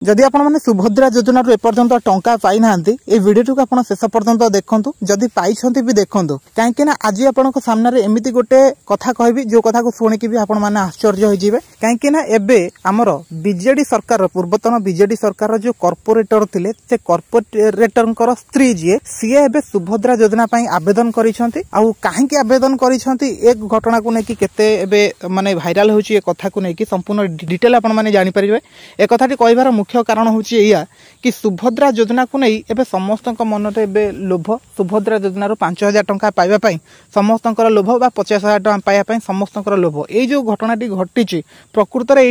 जदि आपण माने सुभद्रा योजना एपर्यंत टंका पाई नांती ए वीडियो को शेष पर्यंत देखंतु जदि पाइछंती भी देखंतु काहेकि ना आज आपनको सामने एमिति गोटे कथा कहबी जो कथा को सुनिकी भी आपण माने आश्चर्य हो जिवे काहेकि ना एबे हमर बीजेडी सरकार पूर्वतन बीजेडी सरकार जो कॉर्पोरेटर थिले से कॉर्पोरेटर स्त्री जी सी एबे सुभद्रा योजना पई आवेदन करिसंती आ काहे के आवेदन करिसंती एक घटना को नेकी केते एबे माने वायरल होची ए कथा को नेकी संपूर्ण डिटेल आपण माने जानि परिबे ए कथाटी कहबार मुख्य कारण होची एया कि सुभद्रा योजना को नहीं एबे समस्त मन में लोभ सुभद्रा योजना 5,000 टंका पाइबा पई समस्त लोभ बा 50,000 टंका पाइबा लोभ ये जो घटनाटी घटी प्रकृत में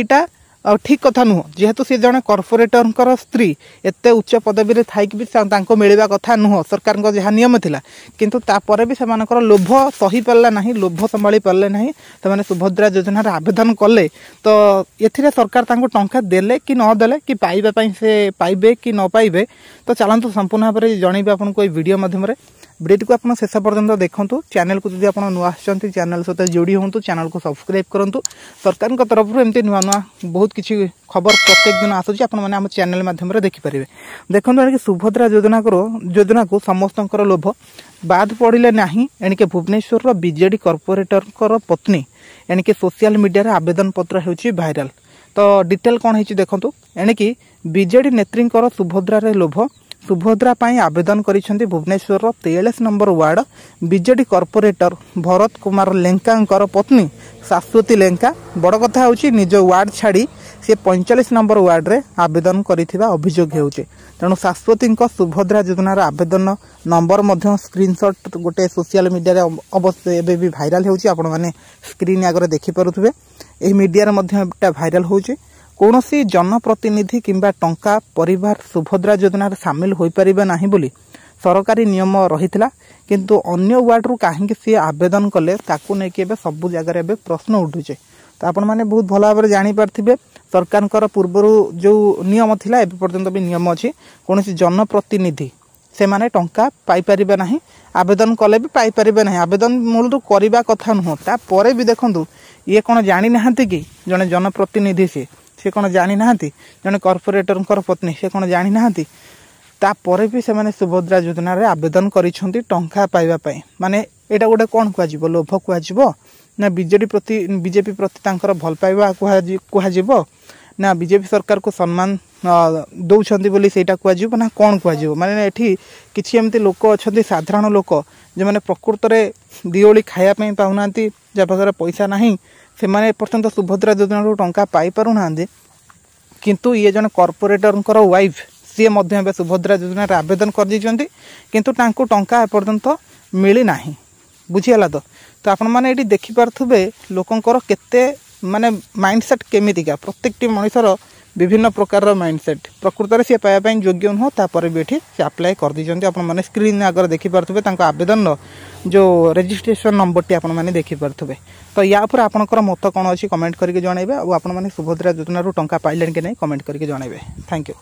यहाँ ठीक कथा नुह जेहेतु सी जड़े कॉर्पोरेटर स्त्री एत उच्च पदवी थी भी मिलवा कथा नुह सरकार जहाँ नियम थिला किंतु तापर भी से लोभ सही पारा ना लोभ संभाली पारे ना से सुभद्रा योजना आवेदन कले तो ये सरकार टंका देले कि न देले कि पाइबा से पाइबे कि न पाइबे तो चलतु संपूर्ण भाव में जनइबे आपको वीडियो माध्यम वीडियो को आप शेष पर्यंत देखूँ चैनल को जब आप नुआ चैनल सहित जोड़ी हूँ चैनल को सब्सक्राइब करूँ सरकार तरफ एमती नुआ नुआ बहुत किसी खबर प्रत्येक दिन आसूँ आप चैनल माध्यम देखिपारे देखो कि सुभद्रा योजना को समस्त लोभ बाद पड़े ना एणिके भुवनेश्वर बीजेडी कॉर्पोरेटर पत्नी एणिके सोशल मीडिया आवेदन पत्र होची भाइराल तो डिटेल कौन है देखो एणिकी बीजेडी नेत्री सुभद्रा लोभ सुभद्रा पाई आवेदन करिसेंती Bhubaneswar 43 number ward BJD corporator Bharat Kumar Lenka पत्नी शाश्वती लेंका बड़ कथा होची निज वार्ड छाड़ी से 45 नंबर वार्ड रे आवेदन करिथिबा अभियोग हेउचे तेणु शाश्वती सुभद्रा योजनार आवेदन नंबर मध्य स्क्रीनशॉट गोटे सोशल मीडिया अवश्य एबे भी भाइराल हेउची आपण माने स्क्रीन आगरे देखि परुथबे एही मीडिया रे मध्य भाइराल होउची कौन सी जनप्रतिनिधि किंबा टंका परिवार सुभद्रा योजना सामिल हो पारिबा नाही बोली सरकारी नियम रहितला किंतु अन्य वार्ड रु काहे सी आवेदन कले ताकू नै के सब जगह एबे प्रश्न उठुचे तो आपण माने बहुत भल भाव जानि पारथिबे सरकार पूर्व जो नियम थिला एबे पर्यंत भी नियम अछि कौन सी जनप्रतिनिधि से माने टंका पाई परिबा नाही आवेदन कले भी पाई परिबा नाही आवेदन मूल करबा कथा न ता परे भी देखंतु ये कोन जानि नाहंती कि जने जनप्रतिनिधि से कौन जानी ना जड़े कॉर्पोरेटर पत्नी से कौन जानी ना तापर भी से सुभद्रा योजना आवेदन करिसेंती टंका पाइबा पई माने एटा गोटे कौन कह लोभ कह ना बीजेपी प्रति तांकर भल पाइबा कह ना बीजेपी सरकार को सम्मान दौरान बोली सेटा कह ना कौन कह माने एठी किछि एमती लोक अच्छा साधारण लोक जो मैंने प्रकृत में दिओली खायापी पाऊना जहाँ पाखे पैसा नहीं से माने पर्यंत सुभद्रा योजना टंका पाई पारुना किंतु ये जन कॉर्पोरेटर वाइफ सी मध्य सुभद्रा योजना आवेदन कर दीजिए किंतु तांको टंका एपर्यंत मिली ना बुझीगला तो आपण मैंने ये देखिपे लोकंर केते माने माइंडसेट केमितिका प्रत्येक मनुष्यर विभिन्न प्रकार माइंडसेट प्रकृत में सी पाइबापी योग्य नुह तापर भी ये सी आप्लाय कर दीजिए आप स्क्रीन आगे देखिपे आवेदन जो रजिस्ट्रेशन नंबर टी आपने देखिपे तो या पर आपंकर मत कौन अच्छी कमेंट करके जनइबे और आपने सुभद्रा योजना टंका पाइले कि नहीं कमेंट करके जनइबे थैंक यू।